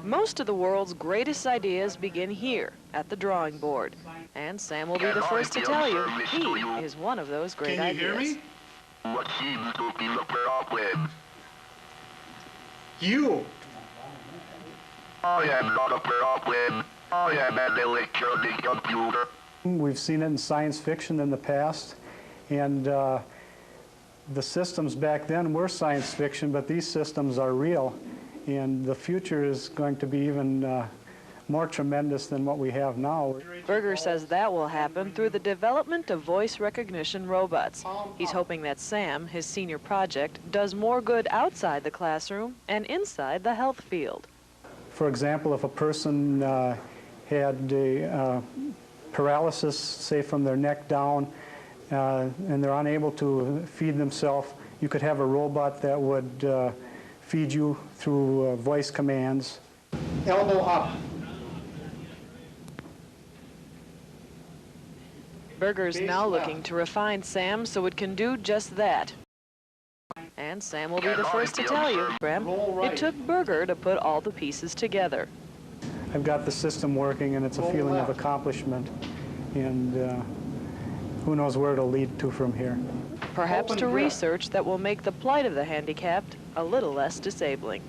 Most of the world's greatest ideas begin here, at the drawing board. And Sam will be the first to tell you he is one of those great ideas. Can you hear me? What seems to be the problem? You! I am not a problem. I am an electronic computer. We've seen it in science fiction in the past, and the systems back then were science fiction, but these systems are real, and the future is going to be even more tremendous than what we have now. Berger says that will happen through the development of voice recognition robots. He's hoping that Sam, his senior project, does more good outside the classroom and inside the health field. For example, if a person had a paralysis, say from their neck down, and they're unable to feed themselves, you could have a robot that would feed you through voice commands. Elbow up. Berger's now looking to refine Sam so it can do just that. And Sam will be the first to tell you, Graham, it took Berger to put all the pieces together. I've got the system working, and it's a feeling of accomplishment, and who knows where it'll lead to from here. Perhaps to research that will make the plight of the handicapped a little less disabling.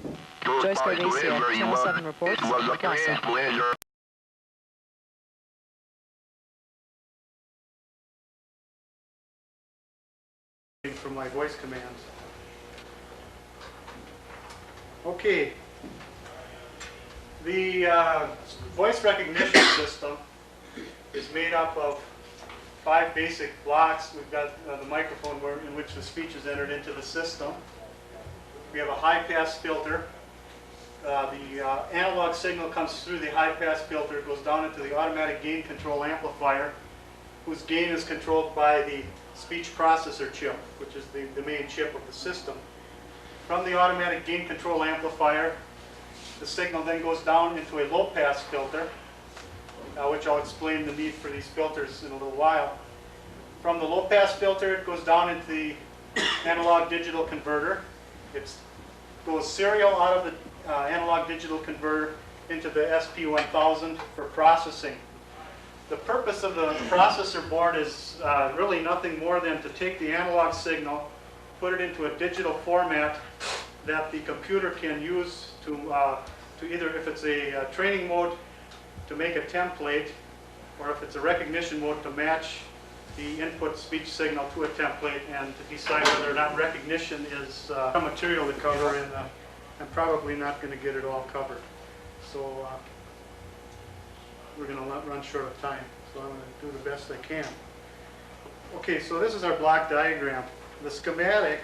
Joyce Garcia, Channel 7 reports. From my voice commands. Okay. The voice recognition system is made up of 5 basic blocks. We've got the microphone in which the speech is entered into the system. We have a high-pass filter. The analog signal comes through the high-pass filter, it goes down into the automatic gain control amplifier, whose gain is controlled by the speech processor chip, which is the main chip of the system. From the automatic gain control amplifier, the signal then goes down into a low-pass filter, which I'll explain the need for these filters in a little while. From the low-pass filter, it goes down into the analog-digital converter. It goes serial out of the analog-digital converter into the SP1000 for processing. The purpose of the processor board is really nothing more than to take the analog signal, put it into a digital format that the computer can use to either, if it's a training mode, to make a template, or if it's a recognition mode, to match the input speech signal to a template, and to decide whether or not recognition is some material to cover, and I'm probably not going to get it all covered. So we're going to run short of time, so I'm going to do the best I can. Okay, so this is our block diagram. The schematic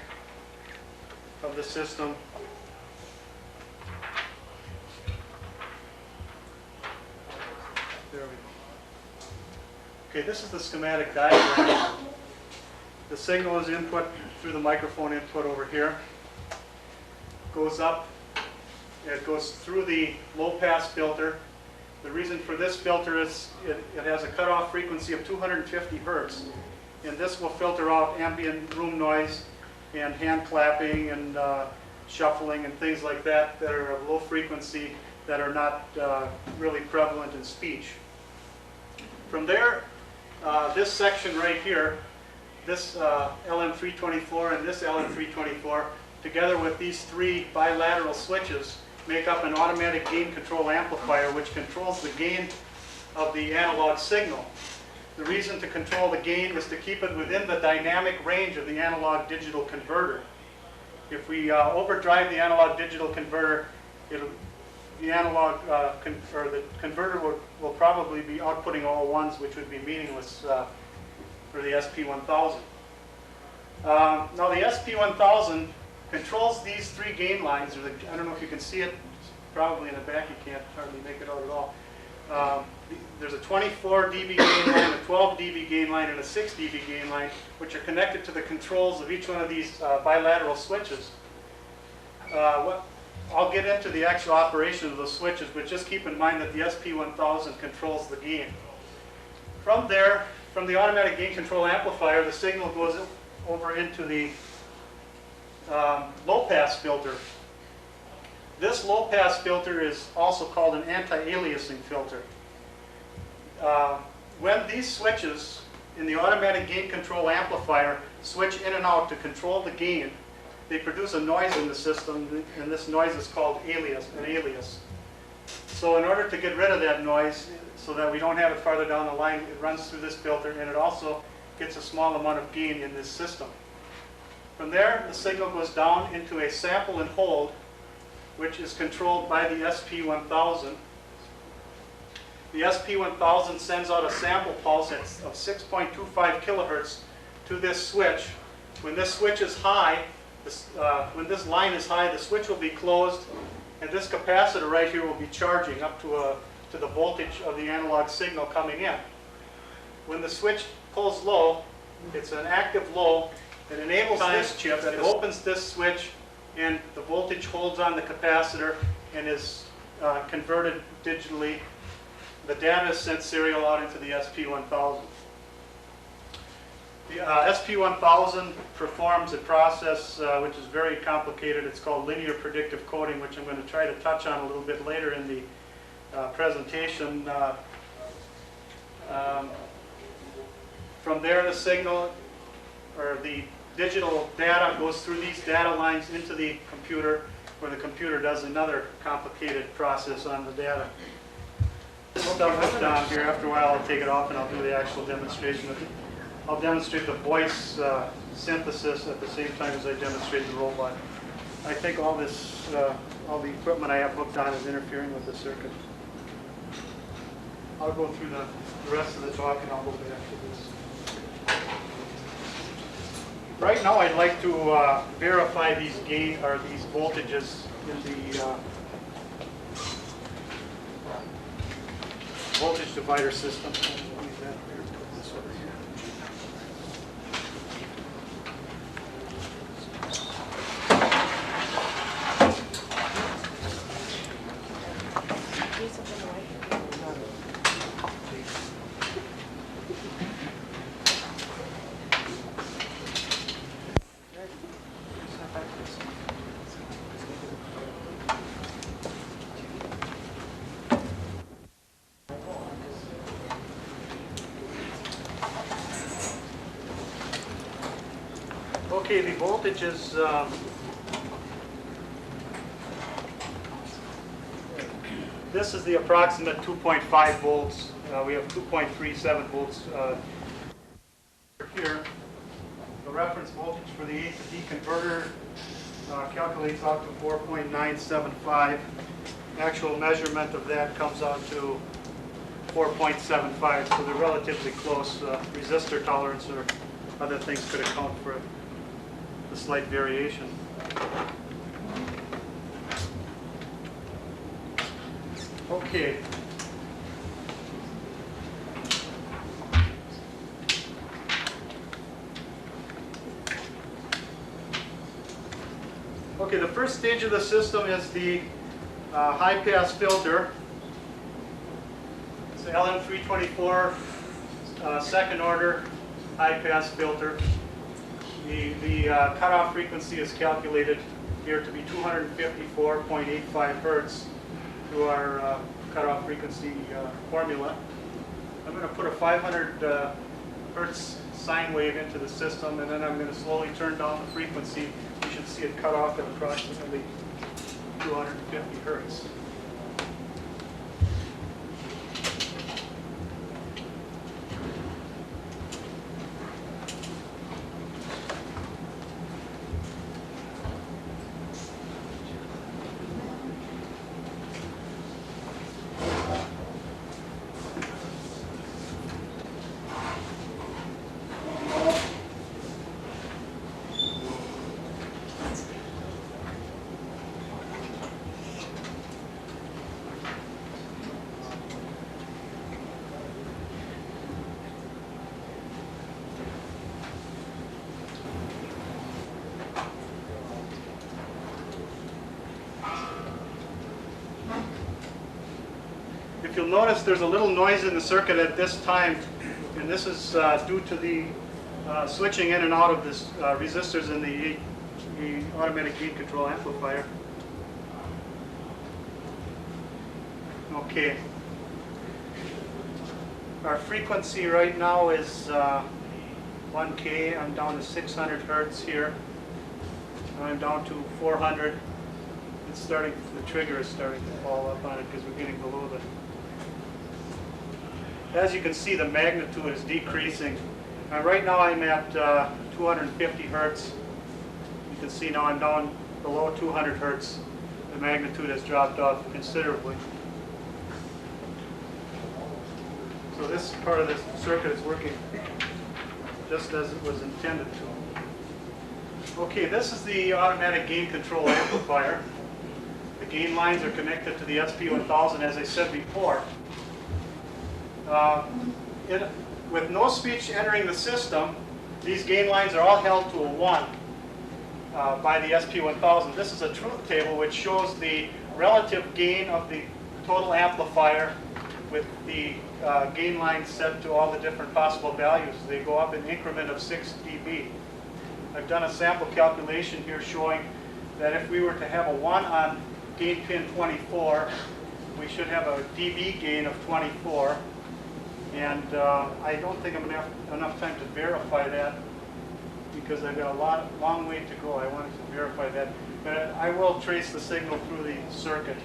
of the system there we go. Okay, this is the schematic diagram. The signal is input through the microphone input over here. Goes up, it goes through the low-pass filter. The reason for this filter is it has a cutoff frequency of 250 hertz, and this will filter out ambient room noise and hand clapping and shuffling and things like that that are of low frequency, that are not really prevalent in speech. From there, this section right here, this LM324 and this LM324, together with these 3 bilateral switches, make up an automatic gain control amplifier which controls the gain of the analog signal. The reason to control the gain is to keep it within the dynamic range of the analog digital converter. If we overdrive the analog digital converter, the converter will probably be outputting all ones, which would be meaningless for the SP1000. Now the SP1000 controls these 3 gain lines. I don't know if you can see it. Probably in the back you can't hardly make it out at all. There's a 24 dB gain line, a 12 dB gain line, and a 6 dB gain line, which are connected to the controls of each one of these bilateral switches. I'll get into the actual operation of the switches, but just keep in mind that the SP1000 controls the gain. From there, from the automatic gain control amplifier, the signal goes over into the low-pass filter. This low-pass filter is also called an anti-aliasing filter. When these switches in the automatic gain control amplifier switch in and out to control the gain, they produce a noise in the system, and this noise is called an alias. So in order to get rid of that noise, so that we don't have it farther down the line, it runs through this filter, and it also gets a small amount of gain in this system. From there, the signal goes down into a sample and hold, which is controlled by the SP1000. The SP1000 sends out a sample pulse of 6.25 kilohertz to this switch. When this switch is high, when this line is high, the switch will be closed, and this capacitor right here will be charging up to the voltage of the analog signal coming in. When the switch pulls low, it's an active low. It enables this chip, it opens this switch, and the voltage holds on the capacitor and is converted digitally. The data is sent serial out into the SP1000. The SP1000 performs a process which is very complicated. It's called linear predictive coding, which I'm going to try to touch on a little bit later in the presentation. From there, the signal, or the digital data, goes through these data lines into the computer, where the computer does another complicated process on the data. This stuff down here, after a while I'll take it off and I'll do the actual demonstration of it. I'll demonstrate the voice synthesis at the same time as I demonstrate the robot. I think all this, all the equipment I have hooked on is interfering with the circuit. I'll go through the rest of the talk and I'll go back to this. Right now I'd like to verify these gain, or these voltages in the voltage divider system. Okay, the voltage is this is the approximate 2.5 volts. We have 2.37 volts here. The reference voltage for the A to D converter calculates out to 4.975. Actual measurement of that comes out to 4.75, so they're relatively close. Resistor tolerance or other things could account for the slight variation. Okay. Okay, the first stage of the system is the high-pass filter. It's the LM324 second order high-pass filter. The cutoff frequency is calculated here to be 254.85 hertz through our cutoff frequency formula. I'm going to put a 500 hertz sine wave into the system, and then I'm going to slowly turn down the frequency. You should see it cut off at approximately 250 hertz. If you'll notice, there's a little noise in the circuit at this time, and this is due to the switching in and out of this resistors in the automatic gain control amplifier. Okay. Our frequency right now is 1K. I'm down to 600 hertz here. I'm down to 400. It's starting, the trigger is starting to fall up on it because we're getting below the. As you can see, the magnitude is decreasing. Right now I'm at 250 hertz. You can see now I'm down below 200 hertz. The magnitude has dropped off considerably. So this part of this circuit is working just as it was intended to. Okay, this is the automatic gain control amplifier. The gain lines are connected to the SP1000, as I said before. With no speech entering the system, these gain lines are all held to a 1 by the SP1000. This is a truth table which shows the relative gain of the total amplifier with the gain lines set to all the different possible values. They go up in an increment of 6 dB. I've done a sample calculation here showing that if we were to have a 1 on gain pin 24, we should have a dB gain of 24. And I don't think I'm going to have enough time to verify that because I've got a long way to go. I wanted to verify that. But I will trace the signal through the circuit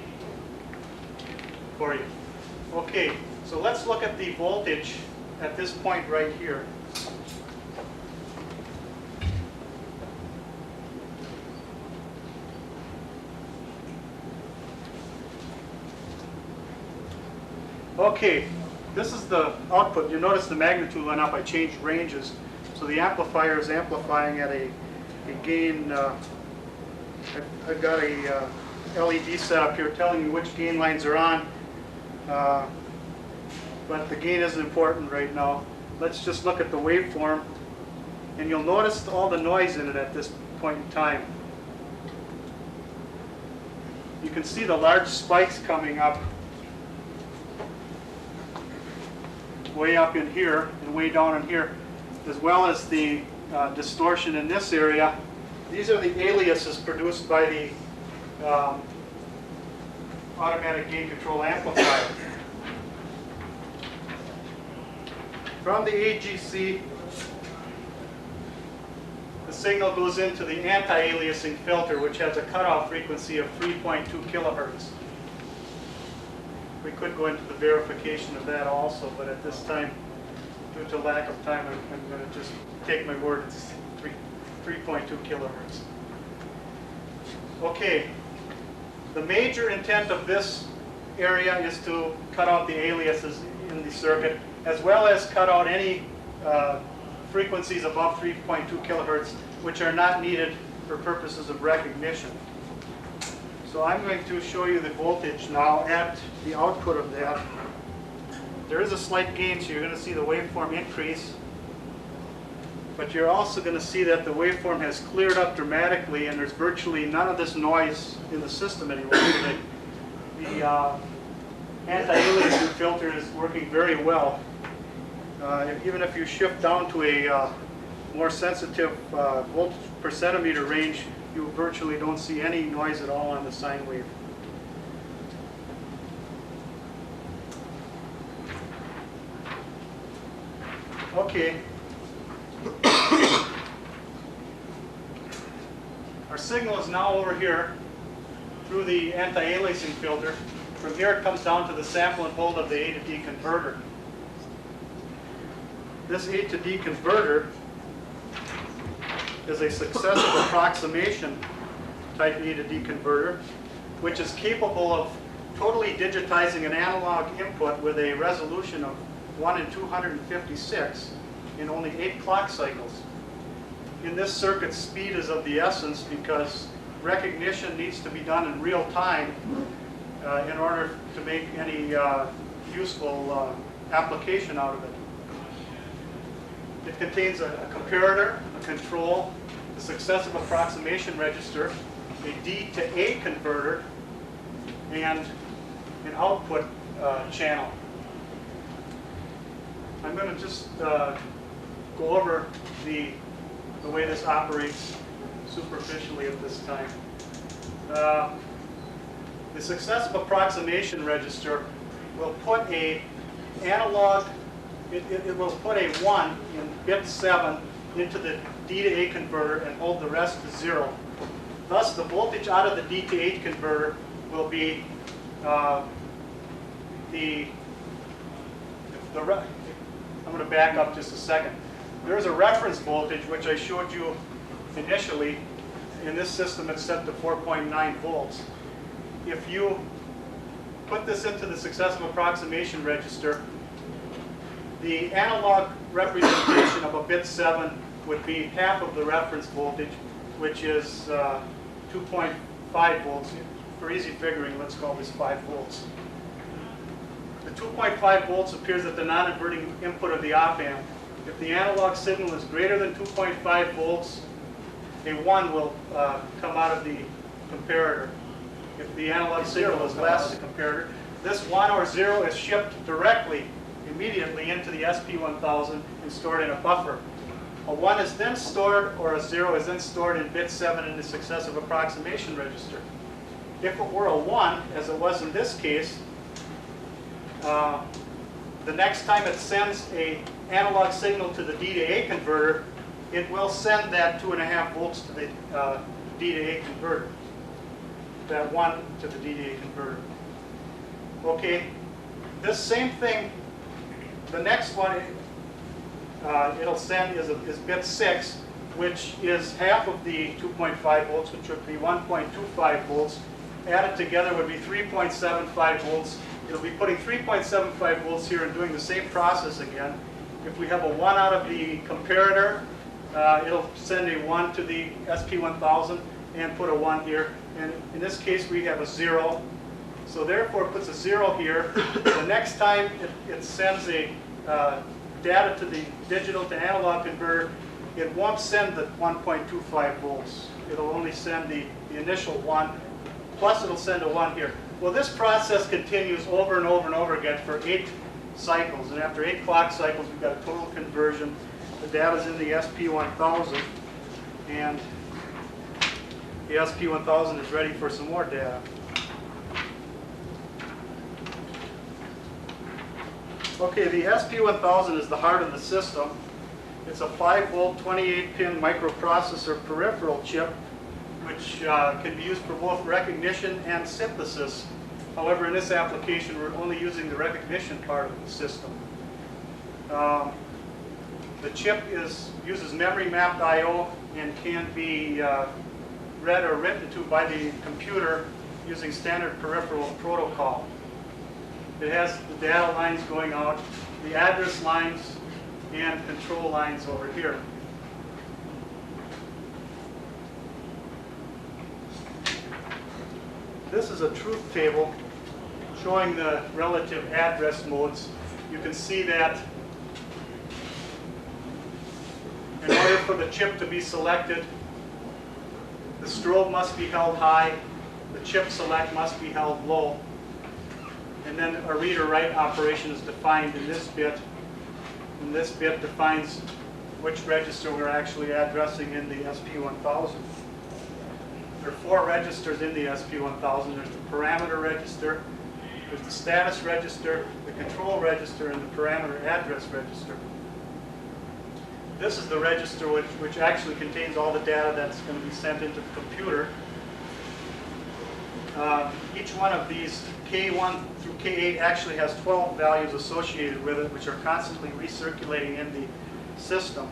for you. Okay, so let's look at the voltage at this point right here. Okay, this is the output. You notice the magnitude went up. I changed ranges. So the amplifier is amplifying at a gain. I've got a LED set up here telling you which gain lines are on. But the gain isn't important right now. Let's just look at the waveform. And you'll notice all the noise in it at this point in time. You can see the large spikes coming up way up in here and way down in here, as well as the distortion in this area. These are the aliases produced by the automatic gain control amplifier. From the AGC, the signal goes into the anti-aliasing filter, which has a cutoff frequency of 3.2 kilohertz. We could go into the verification of that also, but at this time, due to lack of time, I'm going to just take my word. It's 3.2 kilohertz. Okay, the major intent of this area is to cut out the aliases in the circuit, as well as cut out any frequencies above 3.2 kilohertz, which are not needed for purposes of recognition. So I'm going to show you the voltage now at the output of that. There is a slight gain, so you're going to see the waveform increase. But you're also going to see that the waveform has cleared up dramatically, and there's virtually none of this noise in the system anymore. The anti-aliasing filter is working very well. Even if you shift down to a more sensitive voltage per centimeter range, you virtually don't see any noise at all on the sine wave. Okay. Our signal is now over here through the anti-aliasing filter. From here it comes down to the sample and hold of the A to D converter. This A to D converter is a successive approximation type A to D converter, which is capable of totally digitizing an analog input with a resolution of 1 in 256 in only 8 clock cycles. In this circuit, speed is of the essence because recognition needs to be done in real time in order to make any useful application out of it. It contains a comparator, a control, a successive approximation register, a D to A converter, and an output channel. I'm going to just go over the way this operates superficially at this time. The successive approximation register will put a analog, it will put a 1 in bit 7 into the D to A converter and hold the rest to 0. Thus, the voltage out of the D to H converter will be I'm going to back up just a second. There's a reference voltage, which I showed you initially. In this system, it's set to 4.9 volts. If you put this into the successive approximation register, the analog representation of a bit 7 would be half of the reference voltage, which is 2.5 volts. For easy figuring, let's call this 5 volts. The 2.5 volts appears at the non-inverting input of the op-amp. If the analog signal is greater than 2.5 volts, a 1 will come out of the comparator. If the analog signal is less than the comparator, this 1 or 0 is shipped directly, immediately into the SP1000 and stored in a buffer. A 1 is then stored, or a 0 is then stored in bit 7 in the successive approximation register. If it were a 1, as it was in this case, the next time it sends an analog signal to the D to A converter, it will send that 2.5 volts to the D to A converter. That 1 to the D to A converter. Okay, this same thing, the next one it'll send is bit 6, which is half of the 2.5 volts, which would be 1.25 volts. Added together would be 3.75 volts. It'll be putting 3.75 volts here and doing the same process again. If we have a 1 out of the comparator, it'll send a 1 to the SP1000 and put a 1 here. And in this case, we have a 0. So therefore, it puts a 0 here. The next time it sends a data to the digital to analog converter, it won't send the 1.25 volts. It'll only send the initial 1, plus it'll send a 1 here. Well, this process continues over and over and over again for 8 cycles. And after 8 clock cycles, we've got a total conversion. The data's in the SP1000, and the SP1000 is ready for some more data. Okay, the SP1000 is the heart of the system. It's a 5-volt, 28-pin microprocessor peripheral chip, which can be used for both recognition and synthesis. However, in this application, we're only using the recognition part of the system. The chip uses memory mapped I/O and can be read or written to by the computer using standard peripheral protocol. It has the data lines going out, the address lines, and control lines over here. This is a truth table showing the relative address modes. You can see that in order for the chip to be selected, the strobe must be held high, the chip select must be held low, and then a read or write operation is defined in this bit. And this bit defines which register we're actually addressing in the SP1000. There are 4 registers in the SP1000. There's the parameter register, there's the status register, the control register, and the parameter address register. This is the register which actually contains all the data that's going to be sent into the computer. Each one of these, K1 through K8, actually has 12 values associated with it, which are constantly recirculating in the system.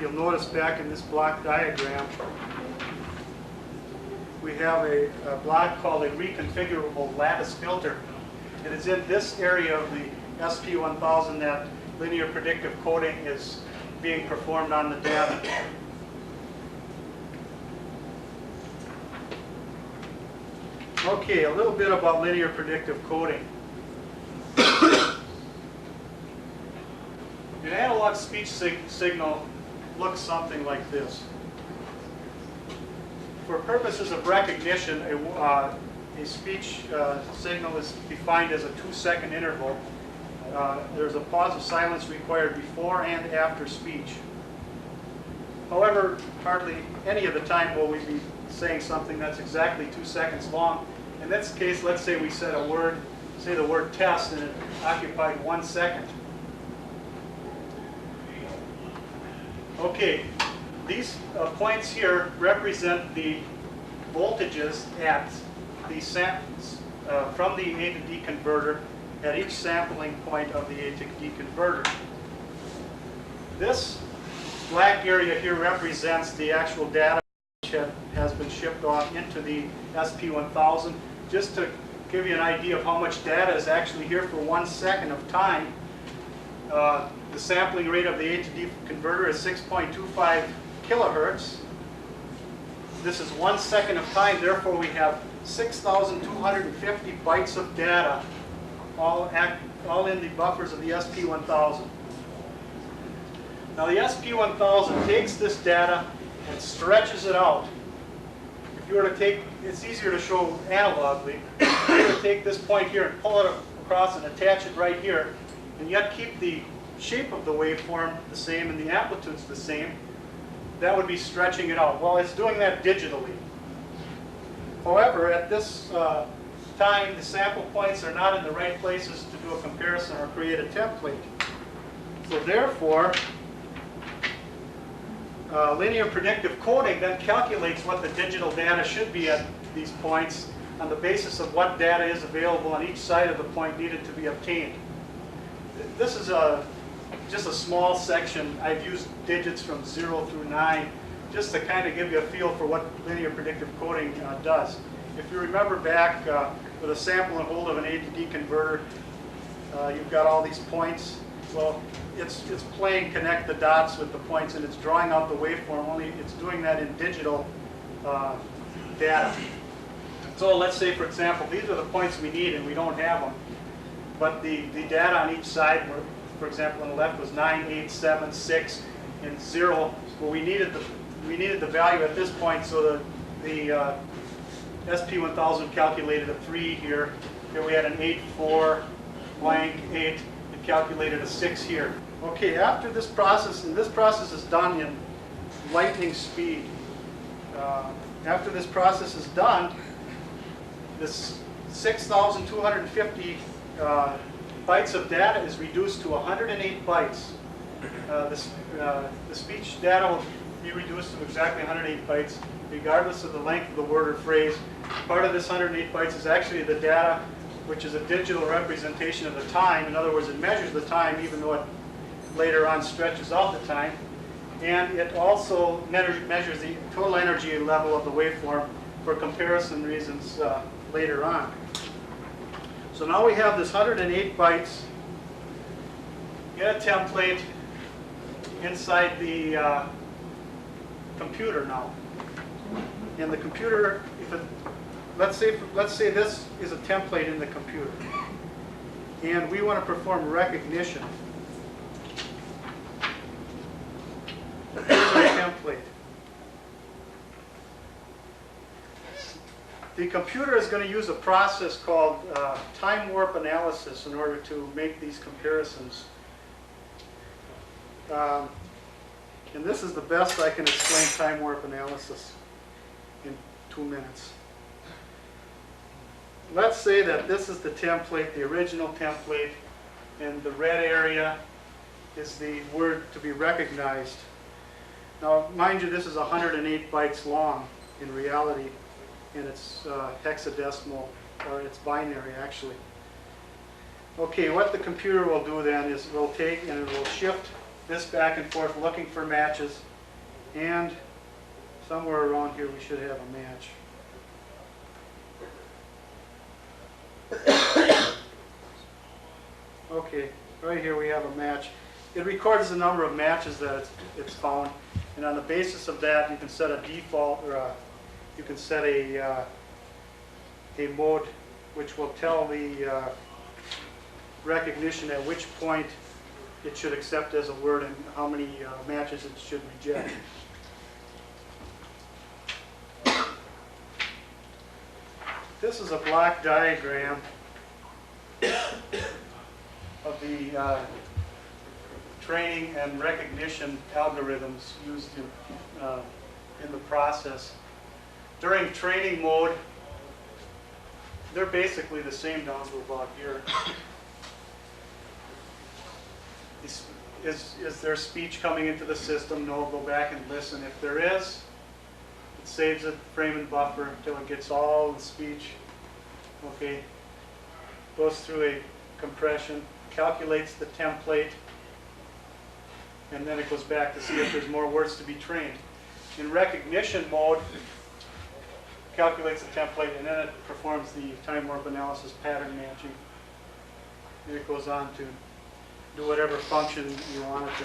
You'll notice back in this block diagram, we have a block called a Reconfigurable Lattice filter. It is in this area of the SP1000 that linear predictive coding is being performed on the data. Okay, a little bit about linear predictive coding. An analog speech signal looks something like this. For purposes of recognition, a speech signal is defined as a 2-second interval. There's a pause of silence required before and after speech. However, hardly any of the time will we be saying something that's exactly 2 seconds long. In this case, let's say we said a word, say the word test, and it occupied 1 second. Okay, these points here represent the voltages at the samples from the A to D converter at each sampling point of the A to D converter. This black area here represents the actual data which has been shipped off into the SP1000. Just to give you an idea of how much data is actually here for 1 second of time, the sampling rate of the A to D converter is 6.25 kilohertz. This is 1 second of time, therefore we have 6,250 bytes of data all in the buffers of the SP1000. Now the SP1000 takes this data and stretches it out. If you were to take, it's easier to show analogically, if you were to take this point here and pull it across and attach it right here, and yet keep the shape of the waveform the same and the amplitudes the same, that would be stretching it out. Well, it's doing that digitally. However, at this time, the sample points are not in the right places to do a comparison or create a template. So therefore, linear predictive coding then calculates what the digital data should be at these points on the basis of what data is available on each side of the point needed to be obtained. This is just a small section. I've used digits from 0 through 9 just to kind of give you a feel for what linear predictive coding does. If you remember back with a sample and hold of an A to D converter, you've got all these points. Well, it's playing connect the dots with the points, and it's drawing out the waveform, only it's doing that in digital data. So let's say, for example, these are the points we need and we don't have them. But the data on each side, were, for example, on the left was 9, 8, 7, 6, and 0. Well, we needed the value at this point, so the SP1000 calculated a 3 here. Here we had an 8, 4, blank, 8. It calculated a 6 here. Okay, after this process, and this process is done in lightning speed. After this process is done, this 6,250 bytes of data is reduced to 108 bytes. The speech data will be reduced to exactly 108 bytes, regardless of the length of the word or phrase. Part of this 108 bytes is actually the data, which is a digital representation of the time. In other words, it measures the time, even though it later on stretches out the time. And it also measures the total energy level of the waveform for comparison reasons later on. So now we have this 108 bytes in a template inside the computer now. And the computer, if it, let's say this is a template in the computer, and we want to perform recognition. Here's our template. The computer is going to use a process called time warp analysis in order to make these comparisons. And this is the best I can explain time warp analysis in 2 minutes. Let's say that this is the template, the original template, and the red area is the word to be recognized. Now, mind you, this is 108 bytes long in reality, and it's hexadecimal, or it's binary actually. Okay, what the computer will do then is it will take and it will shift this back and forth looking for matches, and somewhere around here we should have a match. Okay, right here we have a match. It records the number of matches that it's found, and on the basis of that you can set a default, or you can set a mode which will tell the recognition at which point it should accept as a word and how many matches it should reject. This is a block diagram of the training and recognition algorithms used in the process. During training mode, they're basically the same down to about here. Is there speech coming into the system? No, go back and listen. If there is, it saves it, frame and buffer until it gets all the speech. Okay, goes through a compression, calculates the template, and then it goes back to see if there's more words to be trained. In recognition mode, calculates the template, and then it performs the time warp analysis pattern matching. And it goes on to do whatever function you want it to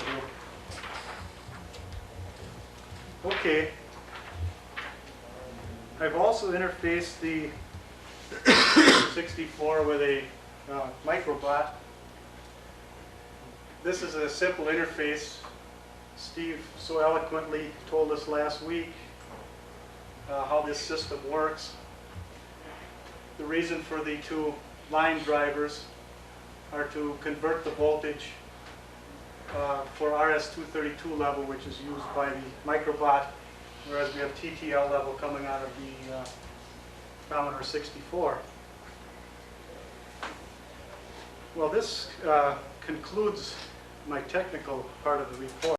do. Okay. I've also interfaced the 64 with a microbot. This is a simple interface. Steve so eloquently told us last week how this system works. The reason for the two line drivers are to convert the voltage for RS-232 level, which is used by the microbot, whereas we have TTL level coming out of the Commodore 64. Well, this concludes my technical part of the report.